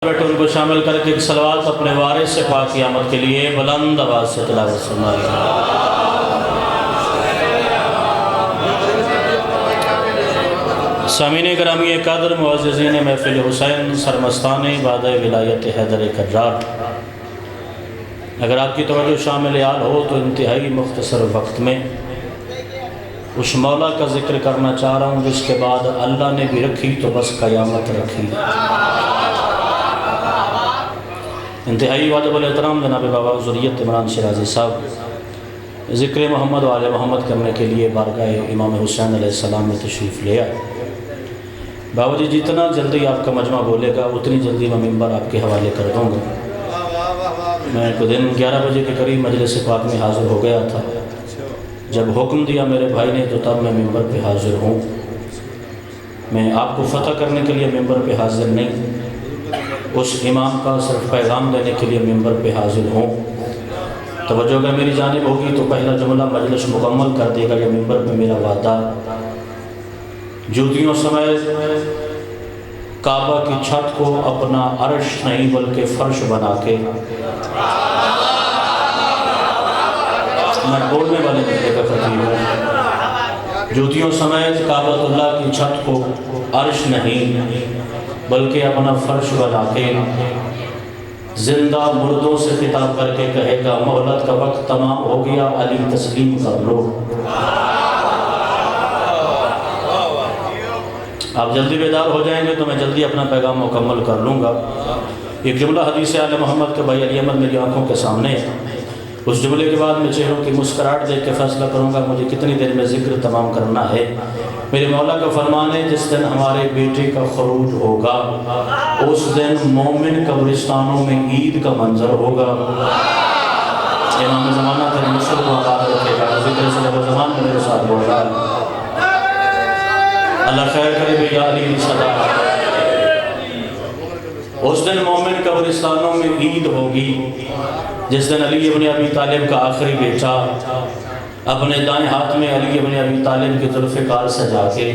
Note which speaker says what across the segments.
Speaker 1: بیٹھے ان کو شامل کر کے ایک صلوات اپنے وارث سے پاک قیامت کے لیے بلند آواز سے تلاوت فرمائیں۔ سامعین گرامی قدر معززین محفل حسین سرمستان بعد ولایت حیدر کرار، اگر آپ کی توجہ شامل حال ہو تو انتہائی مختصر وقت میں اس مولا کا ذکر کرنا چاہ رہا ہوں جس کے بعد اللہ نے بھی رکھی تو بس قیامت رکھی۔ انتہائی واجب الاحترام جناب بابا ذریت عمران شیرازی صاحب ذکر محمد و آل محمد کرنے کے لیے بارگاہ امام حسین علیہ السلام میں تشریف لیا۔ بابا جی جتنا جلدی آپ کا مجمع بولے گا اتنی جلدی میں ممبر آپ کے حوالے کر دوں گا۔ میں کو دن 11 بجے کے قریب مجلس پاک میں حاضر ہو گیا تھا، جب حکم دیا میرے بھائی نے تو تب میں ممبر پہ حاضر ہوں۔ میں آپ کو فتح کرنے کے لیے ممبر پہ حاضر نہیں، اس امام کا صرف پیغام دینے کے لیے ممبر پہ حاضر ہوں۔ توجہ اگر میری جانب ہوگی تو پہلا جملہ مجلس مکمل کر دے گا یا ممبر پہ میرا وعدہ، جوتیوں سمیت کعبہ کی چھت کو اپنا عرش نہیں بلکہ فرش بنا کے، میں بولنے والے مجھے کا خطیب ہوں، جوتیوں سمیت کعبۃ اللہ کی چھت کو عرش نہیں بلکہ اپنا فرش بنا کے زندہ مردوں سے خطاب کر کے کہے گا مہلت کا وقت تمام ہو گیا، علی تسلیم کر لو۔ آپ جلدی بیدار ہو جائیں گے تو میں جلدی اپنا پیغام مکمل کر لوں گا۔ ایک جملہ حدیث آل محمد کے بھائی علی احمد میری آنکھوں کے سامنے ہے، اس جملے کے بعد میں چہروں کی مسکراہٹ دیکھ کے فیصلہ کروں گا مجھے کتنی دیر میں ذکر تمام کرنا ہے۔ میرے مولا کا فرمان ہے جس دن ہمارے بیٹے کا خروج ہوگا اس دن مومن قبرستانوں میں عید کا منظر ہوگا۔ امام زمانہ تیرے نصر کو آباد رکھے گا، ذکر سے لب زمان میں میرے ساتھ بول رہا ہے اللہ خیر کرے بے یا علی صدا۔ اس دن مومن قبرستانوں میں عید ہوگی جس دن علی ابن ابی طالب کا آخری بیٹا اپنے دائیں ہاتھ میں علی ابن ابی طالب کی ذوالفقار سجا کے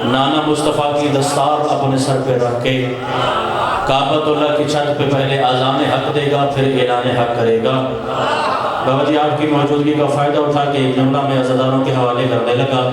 Speaker 1: نانا مصطفیٰ کی دستار اپنے سر پہ رکھ کے کعبۃ اللہ کی چھت پہ پہلے اذان حق دے گا پھر اعلان حق کرے گا۔ بابا جی آپ کی موجودگی کا فائدہ اٹھا کے ایک جملہ میں عزاداروں کے حوالے کرنے لگا،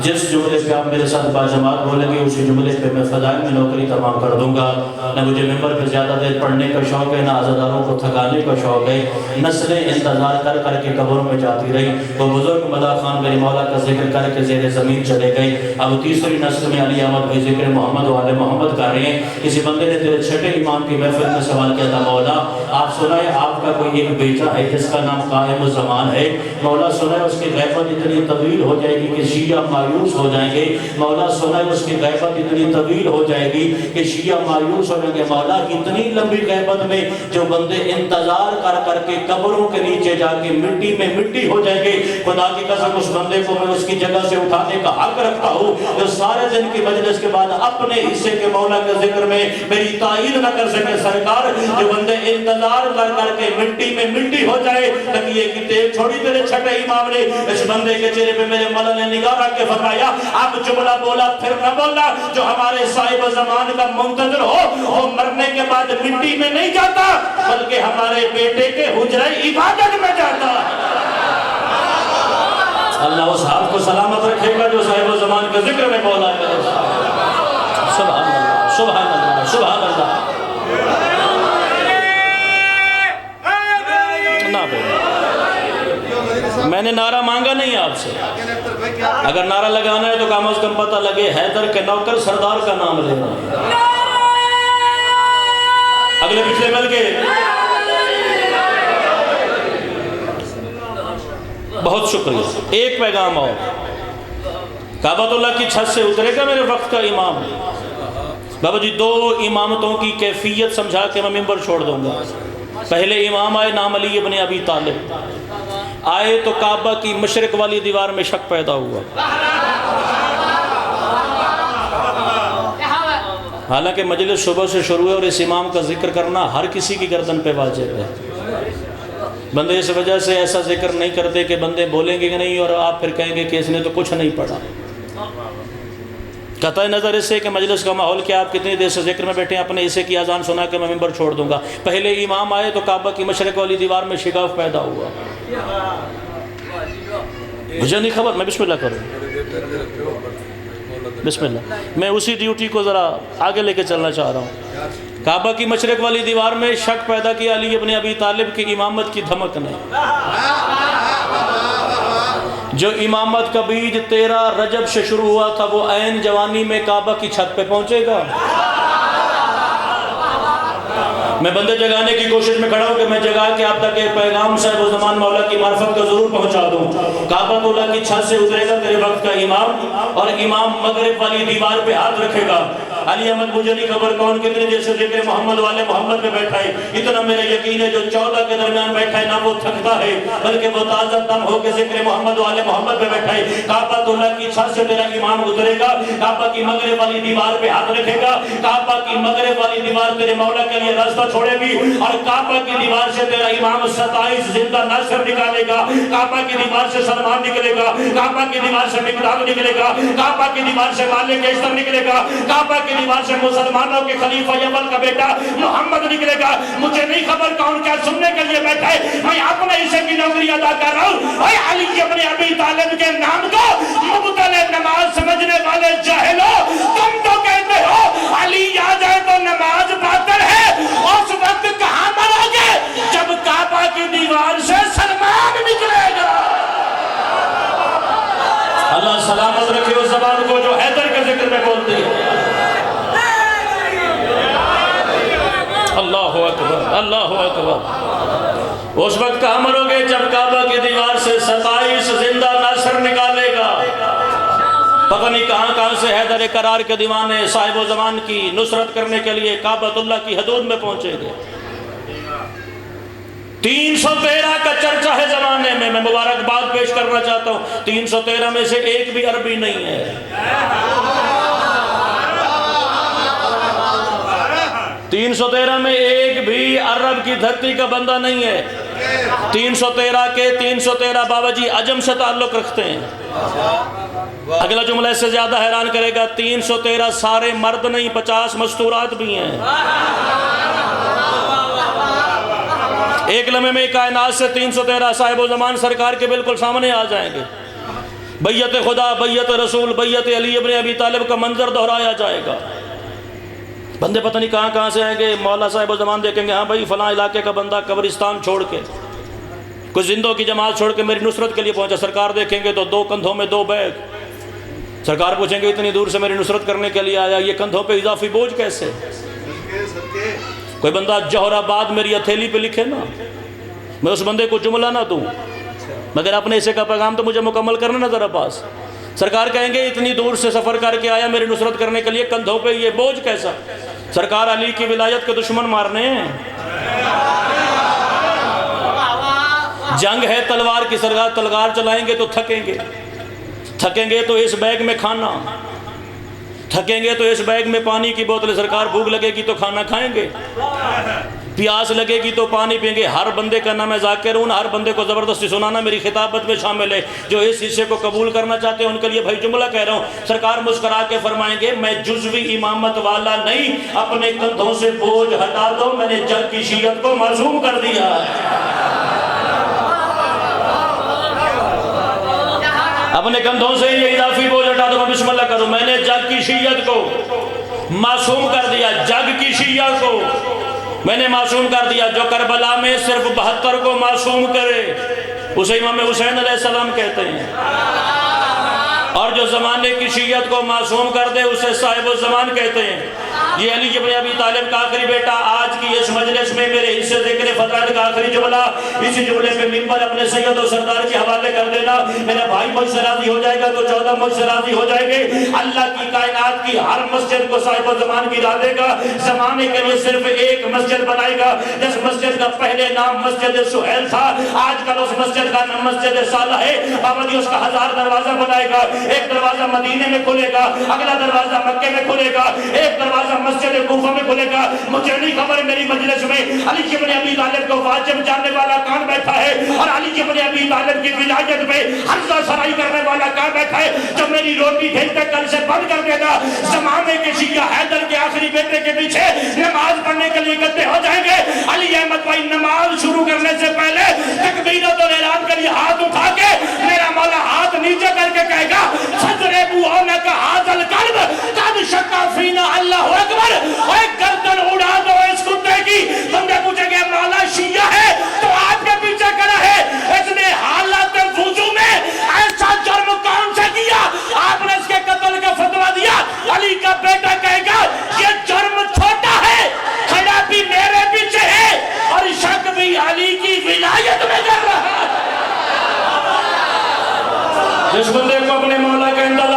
Speaker 1: جس جملے پہ آپ میرے ساتھ باجماعت بولیں گے اسی جملے پہ میں فضائل میں نوکری تمام کر دوں گا۔ نہ مجھے ممبر پہ زیادہ دیر پڑھنے کا شوق ہے، نہ عزاداروں کو تھکانے کا شوق ہے، نسلیں انتظار کر کر کے قبروں میں جاتی رہی، وہ بزرگ مدا خان میری مولا کا ذکر کر کے زیر زمین چلے گئے، اب تیسری نسل میں علی احمد بھائی ذکر محمد و آل محمد کر رہے ہیں۔ کسی بندے نے تیرے چھٹے امام کی محفل میں سوال کیا تھا مولا آپ سنائے آپ کا کوئی ایک بیٹا ہے جس کا نام قائم الزمان ہے، مولا سنائے اس کی غیبت اتنی طویل ہو جائے گی کہ شیعہ مایوس ہو جائیں گے، مولا سنائے اس کی غیبت اتنی طویل ہو جائے گی کہ شیعہ مایوس ہو جائیں گے، مولا اتنی لمبی غیبت میں جو بندے انتظار کر کر کے قبروں کے نیچے جا کے مٹی میں مٹی ہو جائیں گے، خدا کی قسم اس بندے کو میں اس کی جگہ سے اٹھانے کا حق رکھتا ہوں جو سارے دن کی مجلس کے بعد اپنے حصے کے مولا کے ذکر میں میری تائید نہ کر سکے۔ سرکار جو بندے انتظار کر کر کے مٹی میں مٹی ہو جائے تکیے کی تیل چھوڑی تیرے چھٹے امام نے اس بندے کے چہرے پہ میرے مولا نے نگاہ رکھ کے فرمایا اب جملہ بولا پھر نہ بولا جو ہمارے صاحب زمان کا منتظر ہو وہ مرنے کے بعد مٹی میں نہیں جاتا بلکہ ہمارے بیٹے کے حجرہ عبادت میں جاتا۔ اللہ اس ہاتھ کو سلامت رکھے گا جو صاحب زمان کے ذکر میں بولا ہے۔ سبحان اللہ سبحان اللہ سبحان اللہ۔ میں نے نعرہ مانگا نہیں آپ سے، اگر نعرہ لگانا ہے تو کم از کم پتہ لگے حیدر کے نوکر سردار کا نام لینا ہے۔ اگلے پچھلے مل کے بہت شکریہ۔ ایک پیغام اور کعبۃ اللہ کی چھت سے اترے گا میرے وقت کا امام۔ بابا جی دو امامتوں کی کیفیت سمجھا کے میں ممبر چھوڑ دوں گا۔ پہلے امام آئے نام علی ابن ابی طالب، آئے تو کعبہ کی مشرق والی دیوار میں شک پیدا ہوا، حالانکہ مجلس صبح سے شروع ہے اور اس امام کا ذکر کرنا ہر کسی کی گردن پہ واجب ہے۔ بندے اس وجہ سے ایسا ذکر نہیں کرتے کہ بندے بولیں گے کہ نہیں اور آپ پھر کہیں گے کہ اس نے تو کچھ نہیں پڑھا۔ قطع نظر اس سے کہ مجلس کا ماحول کیا، آپ کتنی دیر سے ذکر میں بیٹھے ہیں، اپنے حصے کی اذان سنا کے میں ممبر چھوڑ دوں گا۔ پہلے امام آئے تو کعبہ کی مشرق والی دیوار میں شگاف پیدا ہوا، مجھے نہیں خبر، میں بسم اللہ کروں، بسم اللہ، میں اسی ڈیوٹی کو ذرا آگے لے کے چلنا چاہ رہا ہوں۔ کعبہ کی مشرق والی دیوار میں شک پیدا کیا علی ابن ابی طالب کی امامت کی دھمک نے۔ جو امامت کا بیج 13 رجب سے شروع ہوا تھا وہ عین جوانی میں کعبہ کی چھت پہ پہنچے گا۔ میں بندے جگانے کی کوشش میں کھڑا ہوں کہ میں جگا کے آپ تک ایک پیغام صاحب و زمان مولا کی معرفت کا ضرور پہنچا دوں۔ کعبہ اللہ کی چھت سے اترے گا تیرے وقت کا امام، اور امام مغرب والی دیوار پہ ہاتھ رکھے گا۔ علی احمد مجھے نہیں خبر کون کتنے جیسے ذکر محمد والے محمد میں بیٹھا ہے، اتنا میرا یقین ہے جو 14 کے درمیان بیٹھا ہے نہ وہ تھکتا ہے بلکہ وہ تازہ دم ہو کے ذکر محمد والے محمد میں بیٹھا ہے۔ کعبہ اللہ کی چھت سے تیرا امام اترے گا، کعبہ کی مغرب والی دیوار پہ ہاتھ رکھے گا، کعبہ کی مغرب والی دیوار تیرے مولا کے لیے راستہ چھوڑے گی، اور کعبہ کی دیوار سے تیرا امام 27 زندہ ناصر نکالے گا، کعبہ کی دیوار سے سلمان نکلے گا، کعبہ کی دیوار سے مقداد نکلے گا، کعبہ کی دیوار سے مالک اشتر نکلے گا، کعبہ کی دیوار سے مسلمانوں کے خلیفہ اول کا بیٹا محمد نکلے گا۔ مجھے نہیں خبر کون کیا سننے کے لیے بیٹھا ہے، میں اپنے حصے کی نوکری ادا کر رہا ہوں۔ اے علی ابن ابی طالب کے نام کو مبتل نماز سمجھنے والے جاہلو، تم تو کہتے ہو علی آ جائے تو نماز باطل ہے، اس وقت کہاں مرو گے جب کعبہ کی دیوار سے سلمان نکلے گا۔ اللہ سلامت رکھے اس زبان کو جو حیدر کے ذکر میں بولتی ہے۔ اللہ اکبر، اللہ اکبر۔ اس وقت کہاں مرو گے جب کعبہ کی دیوار سے 27 زندہ ناصر نکالے گا۔ پتہ نہیں کہاں سے حیدر کرار کے دیوانے صاحب و زمان کی نصرت کرنے کے لیے کعبۃ اللہ کی حدود میں پہنچے گے۔ 313 کا چرچا ہے زمانے میں، میں مبارکباد پیش کرنا چاہتا ہوں، 313 میں سے ایک بھی عربی نہیں ہے۔ 313 میں ایک بھی عرب کی دھرتی کا بندہ نہیں ہے۔ 313 کے 313 بابا جی عجم سے تعلق رکھتے ہیں۔ اگلا جملہ اس سے زیادہ حیران کرے گا، 313 سارے مرد نہیں، 50 مستورات بھی ہیں۔ ایک لمحے میں کائنات سے 313 صاحب و زمان سرکار کے بالکل سامنے آ جائیں گے۔ بیعت خدا، بیعت رسول، بیعت علی ابن ابی طالب کا منظر دہرایا جائے گا۔ بندے پتہ نہیں کہاں سے آئیں گے، مولا صاحب و زمان دیکھیں گے، ہاں بھائی فلاں علاقے کا بندہ قبرستان چھوڑ کے، کچھ زندوں کی جماعت چھوڑ کے میری نصرت کے لیے پہنچا۔ سرکار دیکھیں گے تو 2 کندھوں میں 2 بیگ۔ سرکار پوچھیں گے اتنی دور سے میری نصرت کرنے کے لیے آیا، یہ کندھوں پہ اضافی بوجھ کیسے؟ کوئی بندہ جوہر آباد میری ہتھیلی پہ لکھے نا، میں اس بندے کو جملہ نہ دوں، مگر اپنے حصے کا پیغام تو مجھے مکمل کرنا نظر عباس۔ سرکار کہیں گے اتنی دور سے سفر کر کے آیا میری نصرت کرنے کے لیے، کندھوں پہ یہ بوجھ کیسا؟ سرکار علی کی ولایت کے دشمن مارنے ہیں، جنگ ہے تلوار کی، سرکار تلوار چلائیں گے تو تھکیں گے، تھکیں گے تو اس بیگ میں کھانا، تھکیں گے تو اس بیگ میں پانی کی بوتل، سرکار بھوک لگے گی تو کھانا کھائیں گے، پیاس لگے گی تو پانی پئیں گے۔ ہر بندے کا نام میں ذاکر ہوں، ہر بندے کو زبردستی سنانا میری خطابت میں شامل ہے۔ جو اس حصے کو قبول کرنا چاہتے ہیں ان کے لیے بھائی جملہ کہہ رہا ہوں۔ سرکار مسکرا کے فرمائیں گے میں جزوی امامت والا نہیں، اپنے کندھوں سے بوجھ ہٹا دو، میں نے جنگ کی شیعت کو معصوم کر دیا۔ اپنے کندھوں سے یہ اضافی بوجھ ہٹا دو، میں بسم اللہ کروں، میں نے جگ کی شیعت کو معصوم کر دیا، جگ کی شیعت کو میں نے معصوم کر دیا۔ جو کربلا میں صرف 72 کو معصوم کرے اسے امام حسین علیہ السلام کہتے ہیں، اور جو زمانے کی شیعت کو معصوم کر دے اسے صاحب الزمان کہتے ہیں۔ یہ علی ابن ابی طالب کا آخری بیٹا آج کی اس مجلس میں میرے حصے ذکر فضائل کا آخری جملہ، اسی جملے پہ ممبر اپنے سید و سردار کے حوالے کر دینا۔ میرا بھائی مجھ سے راضی ہو جائے گا تو 14 مجھ سے راضی ہو جائے گے۔ اللہ کی کائنات کی ہر مسجد کو صاحب الزمان کی راہ دے گا، زمانے کے لیے صرف ایک مسجد بنائے گا۔ جس مسجد کا پہلے نام مسجد سہیل تھا، آج کل اس مسجد کا نام مسجد صالح ہے۔ بابا جی اس کا 1000 دروازہ بنائے گا۔ ایک دروازہ مدینے میں کھلے گا، اگلا دروازہ مکے میں کھلے گا، ایک دروازہ مسجد کوفہ میں کھلے گا۔ مجھے نہیں خبر میری مجلس میں علی بن ابی طالب کو واجب جاننے والا کون بیٹھا ہے، اور علی بن ابی طالب کی ولایت میں حمزہ سرائی کرنے والا کون بیٹھا ہے جو میری روٹی بھیجتے کل سے بند کر دینا۔ زمانے کے شیعہ حیدر کے آخری بیٹے کے پیچھے نماز پڑھنے کے لیے اکٹھے ہو جائیں گے۔ علی احمد بھائی نماز شروع کرنے سے پہلے تکبیرت اور اعلان کے لیے ہاتھ اٹھا کے میرا مولا ہاتھ نیچے کر کے کہے گا فَضْرِبُوا عَنَكَ هَذَا الْقَلْبَ قَدْ شَقَّ فِينَا اللہ اکبر۔ اور گردن اڑا دو اس کتے کی۔ بندے پوچھیں گے مولا شیعہ ہے تو آپ کے پیچھے کھڑا ہے، اس نے حالت وضو میں ایسا جرم کون سے کیا آپ نے اس کے قتل کا فتویٰ دیا؟ علی کا بیٹا کہے گا یہ جرم چھوٹا ہے، کھڑا بھی میرے پیچھے ہے اور شک بھی علی کی ولایت میں کر رہا ہے۔ جس بندے کو اپنے مولا کا انتظار